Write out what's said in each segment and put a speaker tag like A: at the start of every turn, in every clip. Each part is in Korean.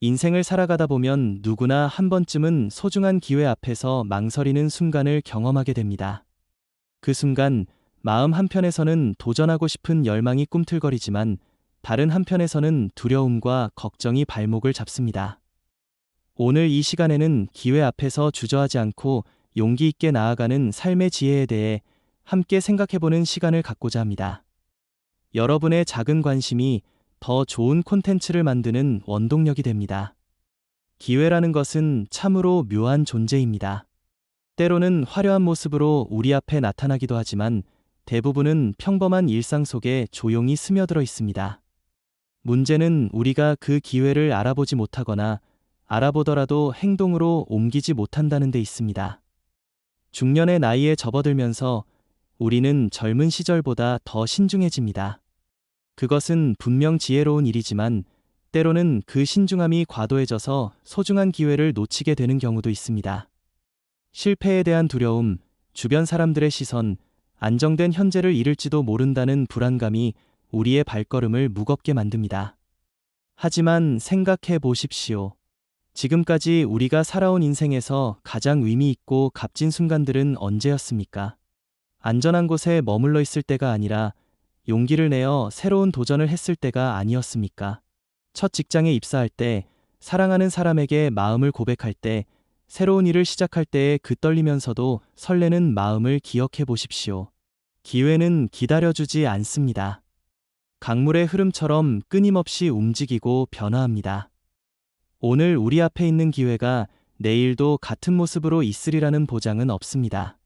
A: 인생을 살아가다 보면 누구나 한 번쯤은 소중한 기회 앞에서 망설이는 순간을 경험하게 됩니다. 그 순간 마음 한편에서는 도전하고 싶은 열망이 꿈틀거리지만 다른 한편에서는 두려움과 걱정이 발목을 잡습니다. 오늘 이 시간에는 기회 앞에서 주저하지 않고 용기 있게 나아가는 삶의 지혜에 대해 함께 생각해보는 시간을 갖고자 합니다. 여러분의 작은 관심이 더 좋은 콘텐츠를 만드는 원동력이 됩니다. 기회라는 것은 참으로 묘한 존재입니다. 때로는 화려한 모습으로 우리 앞에 나타나기도 하지만 대부분은 평범한 일상 속에 조용히 스며들어 있습니다. 문제는 우리가 그 기회를 알아보지 못하거나 알아보더라도 행동으로 옮기지 못한다는 데 있습니다. 중년의 나이에 접어들면서 우리는 젊은 시절보다 더 신중해집니다. 그것은 분명 지혜로운 일이지만 때로는 그 신중함이 과도해져서 소중한 기회를 놓치게 되는 경우도 있습니다. 실패에 대한 두려움, 주변 사람들의 시선, 안정된 현재를 잃을지도 모른다는 불안감이 우리의 발걸음을 무겁게 만듭니다. 하지만 생각해 보십시오. 지금까지 우리가 살아온 인생에서 가장 의미 있고 값진 순간들은 언제였습니까? 안전한 곳에 머물러 있을 때가 아니라 용기를 내어 새로운 도전을 했을 때가 아니었습니까? 첫 직장에 입사할 때, 사랑하는 사람에게 마음을 고백할 때, 새로운 일을 시작할 때의 그 떨리면서도 설레는 마음을 기억해 보십시오. 기회는 기다려주지 않습니다. 강물의 흐름처럼 끊임없이 움직이고 변화합니다. 오늘 우리 앞에 있는 기회가 내일도 같은 모습으로 있으리라는 보장은 없습니다.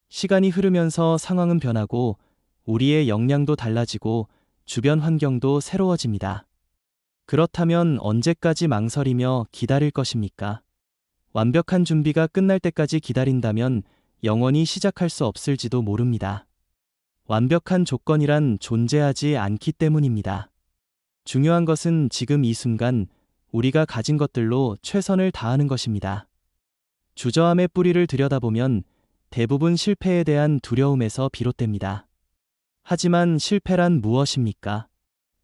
A: 시간이 흐르면서 상황은 변하고 우리의 역량도 달라지고 주변 환경도 새로워집니다. 그렇다면 언제까지 망설이며 기다릴 것입니까? 완벽한 준비가 끝날 때까지 기다린다면 영원히 시작할 수 없을지도 모릅니다. 완벽한 조건이란 존재하지 않기 때문입니다. 중요한 것은 지금 이 순간 우리가 가진 것들로 최선을 다하는 것입니다. 주저함의 뿌리를 들여다보면 대부분 실패에 대한 두려움에서 비롯됩니다. 하지만 실패란 무엇입니까?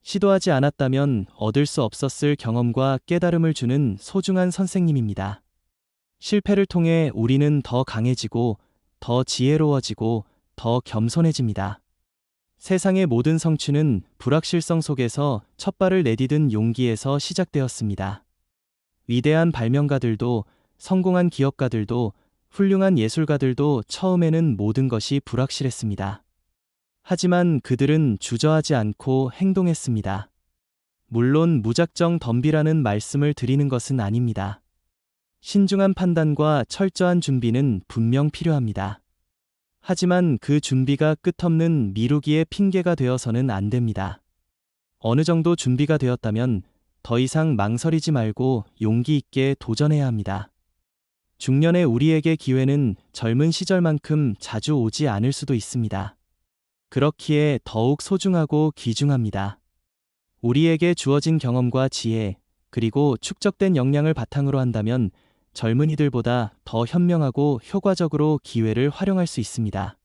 A: 시도하지 않았다면 얻을 수 없었을 경험과 깨달음을 주는 소중한 선생님입니다. 실패를 통해 우리는 더 강해지고, 더 지혜로워지고, 더 겸손해집니다. 세상의 모든 성취는 불확실성 속에서 첫 발을 내디딘 용기에서 시작되었습니다. 위대한 발명가들도, 성공한 기업가들도, 훌륭한 예술가들도 처음에는 모든 것이 불확실했습니다. 하지만 그들은 주저하지 않고 행동했습니다. 물론 무작정 덤비라는 말씀을 드리는 것은 아닙니다. 신중한 판단과 철저한 준비는 분명 필요합니다. 하지만 그 준비가 끝없는 미루기의 핑계가 되어서는 안 됩니다. 어느 정도 준비가 되었다면 더 이상 망설이지 말고 용기 있게 도전해야 합니다. 중년의 우리에게 기회는 젊은 시절만큼 자주 오지 않을 수도 있습니다. 그렇기에 더욱 소중하고 귀중합니다. 우리에게 주어진 경험과 지혜, 그리고 축적된 역량을 바탕으로 한다면 젊은이들보다 더 현명하고 효과적으로 기회를 활용할 수 있습니다.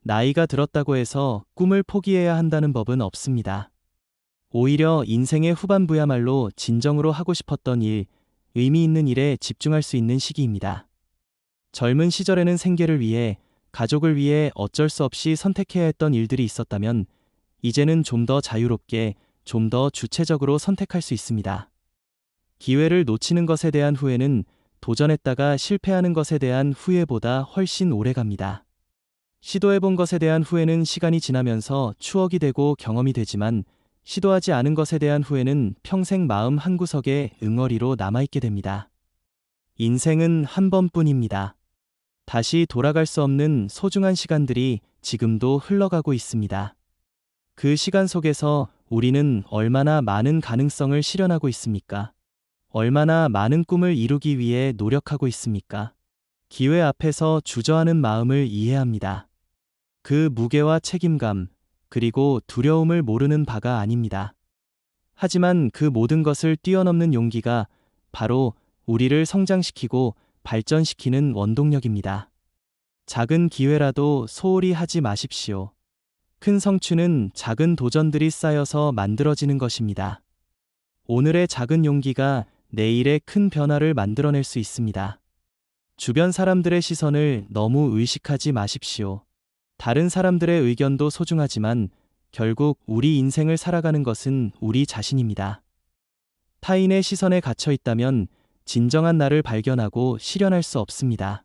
A: 나이가 들었다고 해서 꿈을 포기해야 한다는 법은 없습니다. 오히려 인생의 후반부야말로 진정으로 하고 싶었던 일, 의미 있는 일에 집중할 수 있는 시기입니다. 젊은 시절에는 생계를 위해, 가족을 위해 어쩔 수 없이 선택해야 했던 일들이 있었다면 이제는 좀 더 자유롭게, 좀 더 주체적으로 선택할 수 있습니다. 기회를 놓치는 것에 대한 후회는 도전했다가 실패하는 것에 대한 후회보다 훨씬 오래 갑니다. 시도해본 것에 대한 후회는 시간이 지나면서 추억이 되고 경험이 되지만 시도하지 않은 것에 대한 후회는 평생 마음 한구석에 응어리로 남아있게 됩니다. 인생은 한 번뿐입니다. 다시 돌아갈 수 없는 소중한 시간들이 지금도 흘러가고 있습니다. 그 시간 속에서 우리는 얼마나 많은 가능성을 실현하고 있습니까? 얼마나 많은 꿈을 이루기 위해 노력하고 있습니까? 기회 앞에서 주저하는 마음을 이해합니다. 그 무게와 책임감, 그리고 두려움을 모르는 바가 아닙니다. 하지만 그 모든 것을 뛰어넘는 용기가 바로 우리를 성장시키고 발전시키는 원동력입니다. 작은 기회라도 소홀히 하지 마십시오. 큰 성취는 작은 도전들이 쌓여서 만들어지는 것입니다. 오늘의 작은 용기가 내일에 큰 변화를 만들어낼 수 있습니다. 주변 사람들의 시선을 너무 의식하지 마십시오. 다른 사람들의 의견도 소중하지만 결국 우리 인생을 살아가는 것은 우리 자신입니다. 타인의 시선에 갇혀 있다면 진정한 나를 발견하고 실현할 수 없습니다.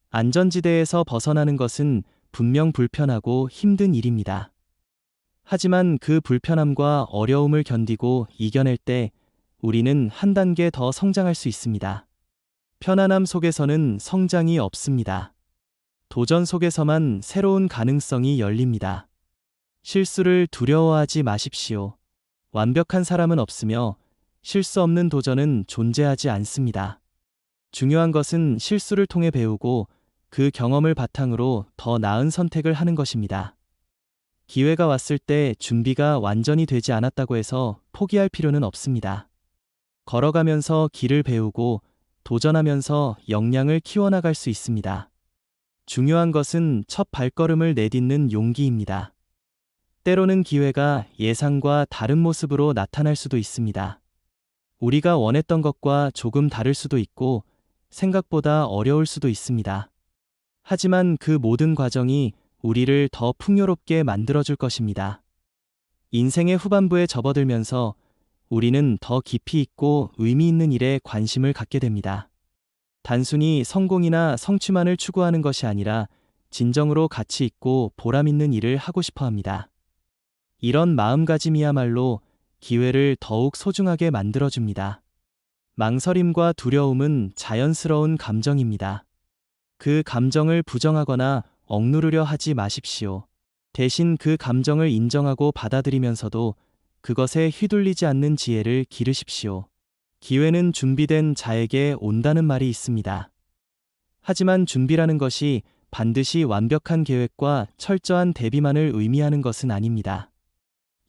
A: 안전지대에서 벗어나는 것은 분명 불편하고 힘든 일입니다. 하지만 그 불편함과 어려움을 견디고 이겨낼 때 우리는 한 단계 더 성장할 수 있습니다. 편안함 속에서는 성장이 없습니다. 도전 속에서만 새로운 가능성이 열립니다. 실수를 두려워하지 마십시오. 완벽한 사람은 없으며 실수 없는 도전은 존재하지 않습니다. 중요한 것은 실수를 통해 배우고 그 경험을 바탕으로 더 나은 선택을 하는 것입니다. 기회가 왔을 때 준비가 완전히 되지 않았다고 해서 포기할 필요는 없습니다. 걸어가면서 길을 배우고 도전하면서 역량을 키워나갈 수 있습니다. 중요한 것은 첫 발걸음을 내딛는 용기입니다. 때로는 기회가 예상과 다른 모습으로 나타날 수도 있습니다. 우리가 원했던 것과 조금 다를 수도 있고 생각보다 어려울 수도 있습니다. 하지만 그 모든 과정이 우리를 더 풍요롭게 만들어줄 것입니다. 인생의 후반부에 접어들면서 우리는 더 깊이 있고 의미 있는 일에 관심을 갖게 됩니다. 단순히 성공이나 성취만을 추구하는 것이 아니라 진정으로 가치 있고 보람 있는 일을 하고 싶어 합니다. 이런 마음가짐이야말로 기회를 더욱 소중하게 만들어줍니다. 망설임과 두려움은 자연스러운 감정입니다. 그 감정을 부정하거나 억누르려 하지 마십시오. 대신 그 감정을 인정하고 받아들이면서도 그것에 휘둘리지 않는 지혜를 기르십시오. 기회는 준비된 자에게 온다는 말이 있습니다. 하지만 준비라는 것이 반드시 완벽한 계획과 철저한 대비만을 의미하는 것은 아닙니다.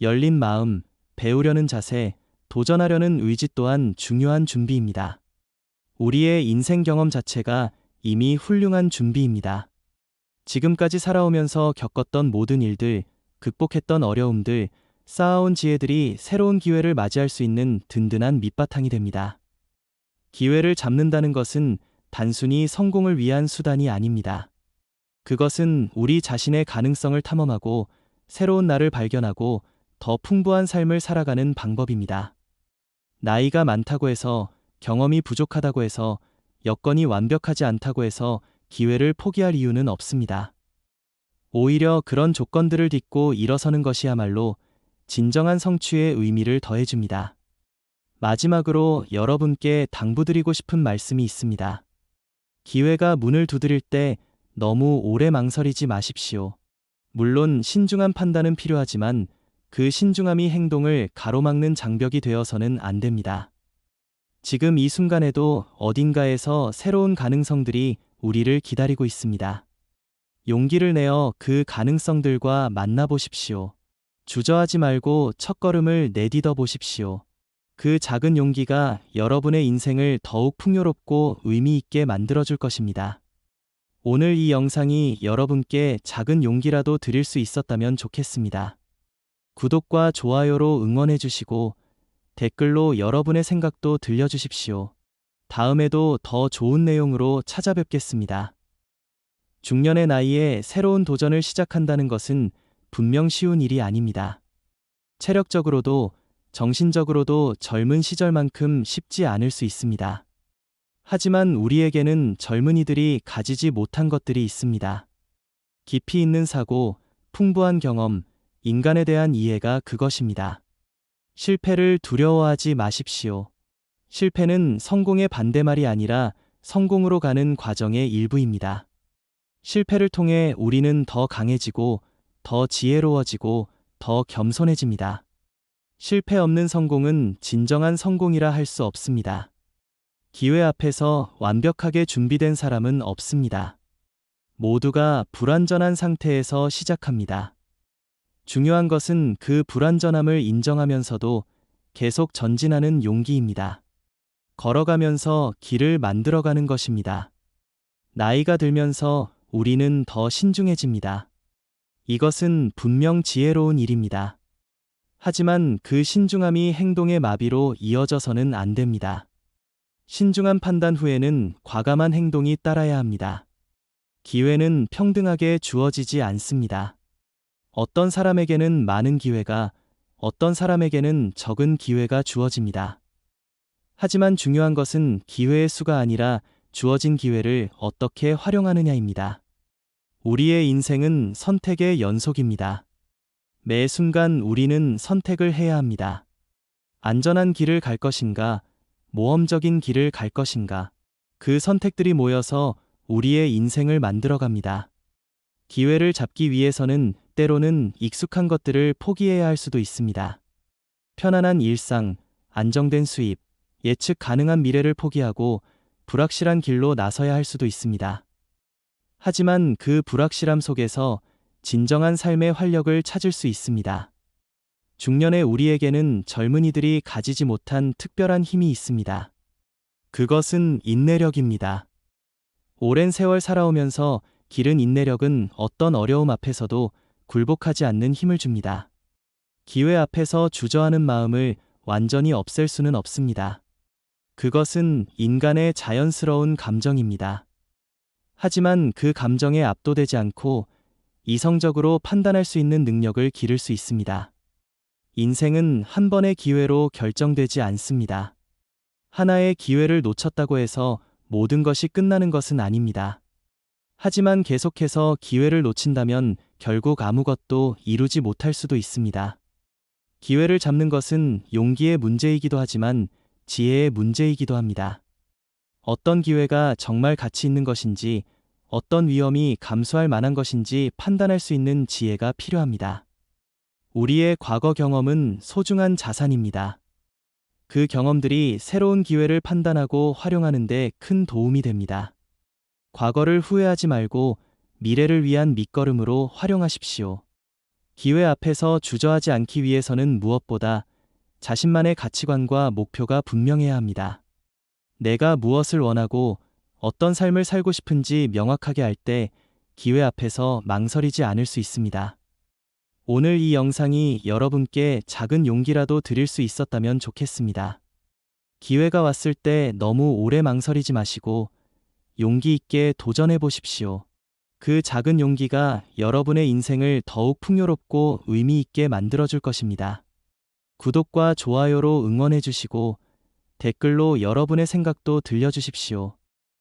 A: 열린 마음, 배우려는 자세, 도전하려는 의지 또한 중요한 준비입니다. 우리의 인생 경험 자체가 이미 훌륭한 준비입니다. 지금까지 살아오면서 겪었던 모든 일들, 극복했던 어려움들, 쌓아온 지혜들이 새로운 기회를 맞이할 수 있는 든든한 밑바탕이 됩니다. 기회를 잡는다는 것은 단순히 성공을 위한 수단이 아닙니다. 그것은 우리 자신의 가능성을 탐험하고 새로운 나를 발견하고 더 풍부한 삶을 살아가는 방법입니다. 나이가 많다고 해서, 경험이 부족하다고 해서, 여건이 완벽하지 않다고 해서 기회를 포기할 이유는 없습니다. 오히려 그런 조건들을 딛고 일어서는 것이야말로 진정한 성취의 의미를 더해줍니다. 마지막으로 여러분께 당부드리고 싶은 말씀이 있습니다. 기회가 문을 두드릴 때 너무 오래 망설이지 마십시오. 물론 신중한 판단은 필요하지만 그 신중함이 행동을 가로막는 장벽이 되어서는 안 됩니다. 지금 이 순간에도 어딘가에서 새로운 가능성들이 우리를 기다리고 있습니다. 용기를 내어 그 가능성들과 만나보십시오. 주저하지 말고 첫걸음을 내딛어 보십시오. 그 작은 용기가 여러분의 인생을 더욱 풍요롭고 의미 있게 만들어줄 것입니다. 오늘 이 영상이 여러분께 작은 용기라도 드릴 수 있었다면 좋겠습니다. 구독과 좋아요로 응원해 주시고 댓글로 여러분의 생각도 들려주십시오. 다음에도 더 좋은 내용으로 찾아뵙겠습니다. 중년의 나이에 새로운 도전을 시작한다는 것은 분명 쉬운 일이 아닙니다. 체력적으로도 정신적으로도 젊은 시절만큼 쉽지 않을 수 있습니다. 하지만 우리에게는 젊은이들이 가지지 못한 것들이 있습니다. 깊이 있는 사고, 풍부한 경험, 인간에 대한 이해가 그것입니다. 실패를 두려워하지 마십시오. 실패는 성공의 반대말이 아니라 성공으로 가는 과정의 일부입니다. 실패를 통해 우리는 더 강해지고, 더 지혜로워지고, 더 겸손해집니다. 실패 없는 성공은 진정한 성공이라 할 수 없습니다. 기회 앞에서 완벽하게 준비된 사람은 없습니다. 모두가 불완전한 상태에서 시작합니다. 중요한 것은 그 불완전함을 인정하면서도 계속 전진하는 용기입니다. 걸어가면서 길을 만들어가는 것입니다. 나이가 들면서 우리는 더 신중해집니다. 이것은 분명 지혜로운 일입니다. 하지만 그 신중함이 행동의 마비로 이어져서는 안 됩니다. 신중한 판단 후에는 과감한 행동이 따라야 합니다. 기회는 평등하게 주어지지 않습니다. 어떤 사람에게는 많은 기회가, 어떤 사람에게는 적은 기회가 주어집니다. 하지만 중요한 것은 기회의 수가 아니라 주어진 기회를 어떻게 활용하느냐입니다. 우리의 인생은 선택의 연속입니다. 매 순간 우리는 선택을 해야 합니다. 안전한 길을 갈 것인가, 모험적인 길을 갈 것인가. 그 선택들이 모여서 우리의 인생을 만들어갑니다. 기회를 잡기 위해서는 때로는 익숙한 것들을 포기해야 할 수도 있습니다. 편안한 일상, 안정된 수입, 예측 가능한 미래를 포기하고 불확실한 길로 나서야 할 수도 있습니다. 하지만 그 불확실함 속에서 진정한 삶의 활력을 찾을 수 있습니다. 중년의 우리에게는 젊은이들이 가지지 못한 특별한 힘이 있습니다. 그것은 인내력입니다. 오랜 세월 살아오면서 기른 인내력은 어떤 어려움 앞에서도 굴복하지 않는 힘을 줍니다. 기회 앞에서 주저하는 마음을 완전히 없앨 수는 없습니다. 그것은 인간의 자연스러운 감정입니다. 하지만 그 감정에 압도되지 않고 이성적으로 판단할 수 있는 능력을 기를 수 있습니다. 인생은 한 번의 기회로 결정되지 않습니다. 하나의 기회를 놓쳤다고 해서 모든 것이 끝나는 것은 아닙니다. 하지만 계속해서 기회를 놓친다면 결국 아무것도 이루지 못할 수도 있습니다. 기회를 잡는 것은 용기의 문제이기도 하지만 지혜의 문제이기도 합니다. 어떤 기회가 정말 가치 있는 것인지, 어떤 위험이 감수할 만한 것인지 판단할 수 있는 지혜가 필요합니다. 우리의 과거 경험은 소중한 자산입니다. 그 경험들이 새로운 기회를 판단하고 활용하는 데 큰 도움이 됩니다. 과거를 후회하지 말고 미래를 위한 밑거름으로 활용하십시오. 기회 앞에서 주저하지 않기 위해서는 무엇보다 자신만의 가치관과 목표가 분명해야 합니다. 내가 무엇을 원하고 어떤 삶을 살고 싶은지 명확하게 알 때 기회 앞에서 망설이지 않을 수 있습니다. 오늘 이 영상이 여러분께 작은 용기라도 드릴 수 있었다면 좋겠습니다. 기회가 왔을 때 너무 오래 망설이지 마시고 용기 있게 도전해 보십시오. 그 작은 용기가 여러분의 인생을 더욱 풍요롭고 의미 있게 만들어줄 것입니다. 구독과 좋아요로 응원해 주시고 댓글로 여러분의 생각도 들려주십시오.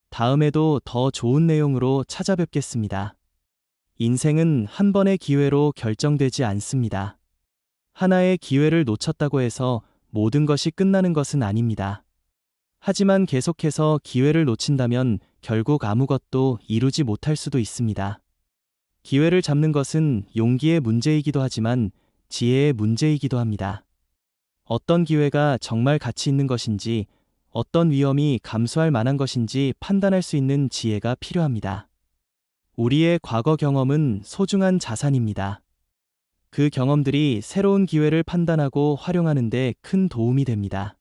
A: 다음에도 더 좋은 내용으로 찾아뵙겠습니다. 인생은 한 번의 기회로 결정되지 않습니다. 하나의 기회를 놓쳤다고 해서 모든 것이 끝나는 것은 아닙니다. 하지만 계속해서 기회를 놓친다면 결국 아무것도 이루지 못할 수도 있습니다. 기회를 잡는 것은 용기의 문제이기도 하지만 지혜의 문제이기도 합니다. 어떤 기회가 정말 가치 있는 것인지, 어떤 위험이 감수할 만한 것인지 판단할 수 있는 지혜가 필요합니다. 우리의 과거 경험은 소중한 자산입니다. 그 경험들이 새로운 기회를 판단하고 활용하는 데 큰 도움이 됩니다.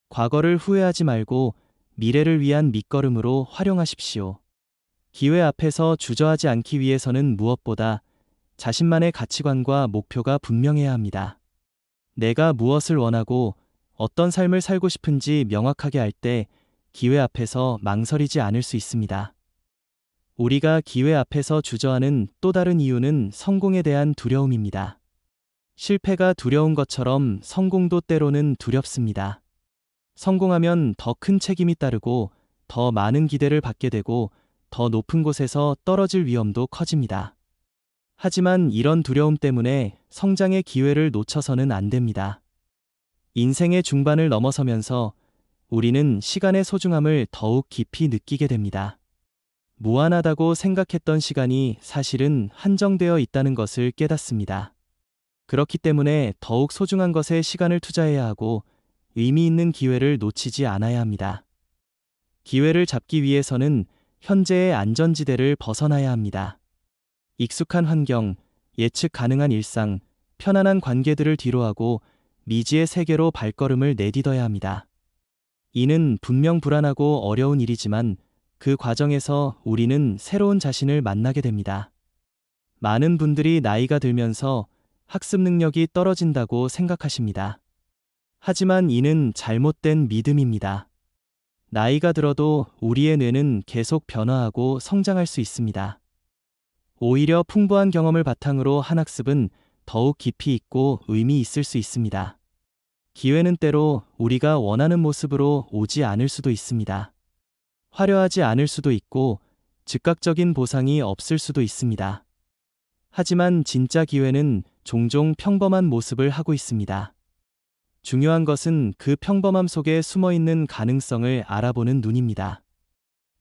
A: 과거를 후회하지 말고 미래를 위한 밑거름으로 활용하십시오. 기회 앞에서 주저하지 않기 위해서는 무엇보다 자신만의 가치관과 목표가 분명해야 합니다. 내가 무엇을 원하고 어떤 삶을 살고 싶은지 명확하게 알 때 기회 앞에서 망설이지 않을 수 있습니다. 우리가 기회 앞에서 주저하는 또 다른 이유는 성공에 대한 두려움입니다. 실패가 두려운 것처럼 성공도 때로는 두렵습니다. 성공하면 더 큰 책임이 따르고 더 많은 기대를 받게 되고 더 높은 곳에서 떨어질 위험도 커집니다. 하지만 이런 두려움 때문에 성장의 기회를 놓쳐서는 안 됩니다. 인생의 중반을 넘어서면서 우리는 시간의 소중함을 더욱 깊이 느끼게 됩니다. 무한하다고 생각했던 시간이 사실은 한정되어 있다는 것을 깨닫습니다. 그렇기 때문에 더욱 소중한 것에 시간을 투자해야 하고 의미 있는 기회를 놓치지 않아야 합니다. 기회를 잡기 위해서는 현재의 안전지대를 벗어나야 합니다. 익숙한 환경, 예측 가능한 일상, 편안한 관계들을 뒤로하고 미지의 세계로 발걸음을 내딛어야 합니다. 이는 분명 불안하고 어려운 일이지만 그 과정에서 우리는 새로운 자신을 만나게 됩니다. 많은 분들이 나이가 들면서 학습 능력이 떨어진다고 생각하십니다. 하지만 이는 잘못된 믿음입니다. 나이가 들어도 우리의 뇌는 계속 변화하고 성장할 수 있습니다. 오히려 풍부한 경험을 바탕으로 한 학습은 더욱 깊이 있고 의미 있을 수 있습니다. 기회는 때로 우리가 원하는 모습으로 오지 않을 수도 있습니다. 화려하지 않을 수도 있고 즉각적인 보상이 없을 수도 있습니다. 하지만 진짜 기회는 종종 평범한 모습을 하고 있습니다. 중요한 것은 그 평범함 속에 숨어 있는 가능성을 알아보는 눈입니다.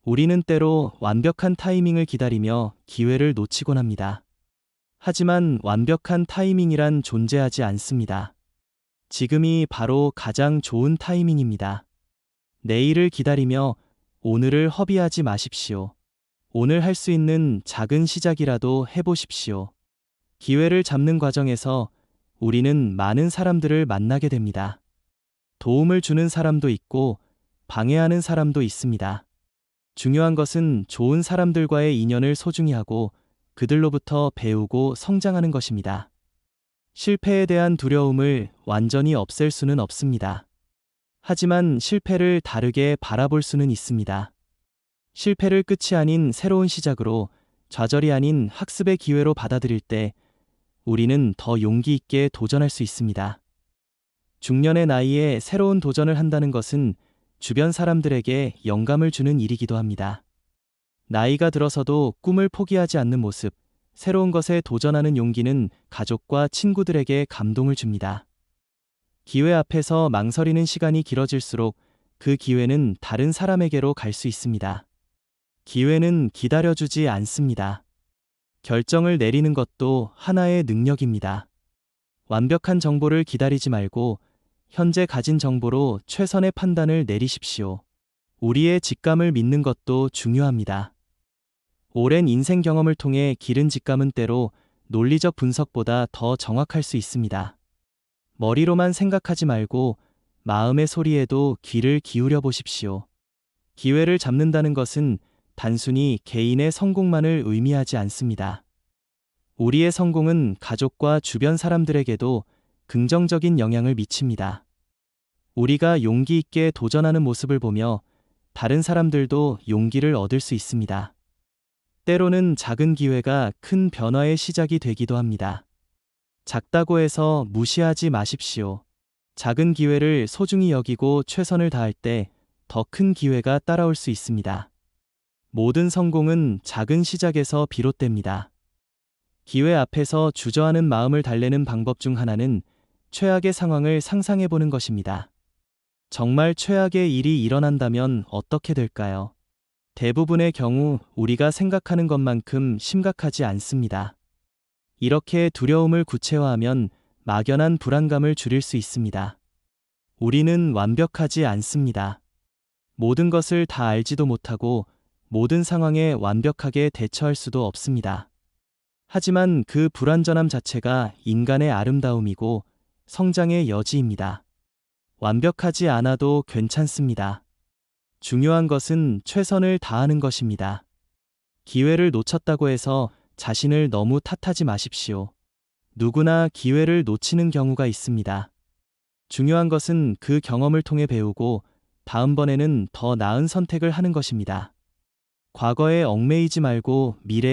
A: 우리는 때로 완벽한 타이밍을 기다리며 기회를 놓치곤 합니다. 하지만 완벽한 타이밍이란 존재하지 않습니다. 지금이 바로 가장 좋은 타이밍입니다. 내일을 기다리며 오늘을 허비하지 마십시오. 오늘 할 수 있는 작은 시작이라도 해보십시오. 기회를 잡는 과정에서 우리는 많은 사람들을 만나게 됩니다. 도움을 주는 사람도 있고 방해하는 사람도 있습니다. 중요한 것은 좋은 사람들과의 인연을 소중히 하고 그들로부터 배우고 성장하는 것입니다. 실패에 대한 두려움을 완전히 없앨 수는 없습니다. 하지만 실패를 다르게 바라볼 수는 있습니다. 실패를 끝이 아닌 새로운 시작으로, 좌절이 아닌 학습의 기회로 받아들일 때 우리는 더 용기 있게 도전할 수 있습니다. 중년의 나이에 새로운 도전을 한다는 것은 주변 사람들에게 영감을 주는 일이기도 합니다. 나이가 들어서도 꿈을 포기하지 않는 모습, 새로운 것에 도전하는 용기는 가족과 친구들에게 감동을 줍니다. 기회 앞에서 망설이는 시간이 길어질수록 그 기회는 다른 사람에게로 갈 수 있습니다. 기회는 기다려주지 않습니다. 결정을 내리는 것도 하나의 능력입니다. 완벽한 정보를 기다리지 말고 현재 가진 정보로 최선의 판단을 내리십시오. 우리의 직감을 믿는 것도 중요합니다. 오랜 인생 경험을 통해 기른 직감은 때로 논리적 분석보다 더 정확할 수 있습니다. 머리로만 생각하지 말고 마음의 소리에도 귀를 기울여 보십시오. 기회를 잡는다는 것은 단순히 개인의 성공만을 의미하지 않습니다. 우리의 성공은 가족과 주변 사람들에게도 긍정적인 영향을 미칩니다. 우리가 용기 있게 도전하는 모습을 보며 다른 사람들도 용기를 얻을 수 있습니다. 때로는 작은 기회가 큰 변화의 시작이 되기도 합니다. 작다고 해서 무시하지 마십시오. 작은 기회를 소중히 여기고 최선을 다할 때 더 큰 기회가 따라올 수 있습니다. 모든 성공은 작은 시작에서 비롯됩니다. 기회 앞에서 주저하는 마음을 달래는 방법 중 하나는 최악의 상황을 상상해 보는 것입니다. 정말 최악의 일이 일어난다면 어떻게 될까요? 대부분의 경우 우리가 생각하는 것만큼 심각하지 않습니다. 이렇게 두려움을 구체화하면 막연한 불안감을 줄일 수 있습니다. 우리는 완벽하지 않습니다. 모든 것을 다 알지도 못하고 모든 상황에 완벽하게 대처할 수도 없습니다. 하지만 그 불완전함 자체가 인간의 아름다움이고 성장의 여지입니다. 완벽하지 않아도 괜찮습니다. 중요한 것은 최선을 다하는 것입니다. 기회를 놓쳤다고 해서 자신을 너무 탓하지 마십시오. 누구나 기회를 놓치는 경우가 있습니다. 중요한 것은 그 경험을 통해 배우고 다음번에는 더 나은 선택을 하는 것입니다. 과거에 얽매이지 말고 미래에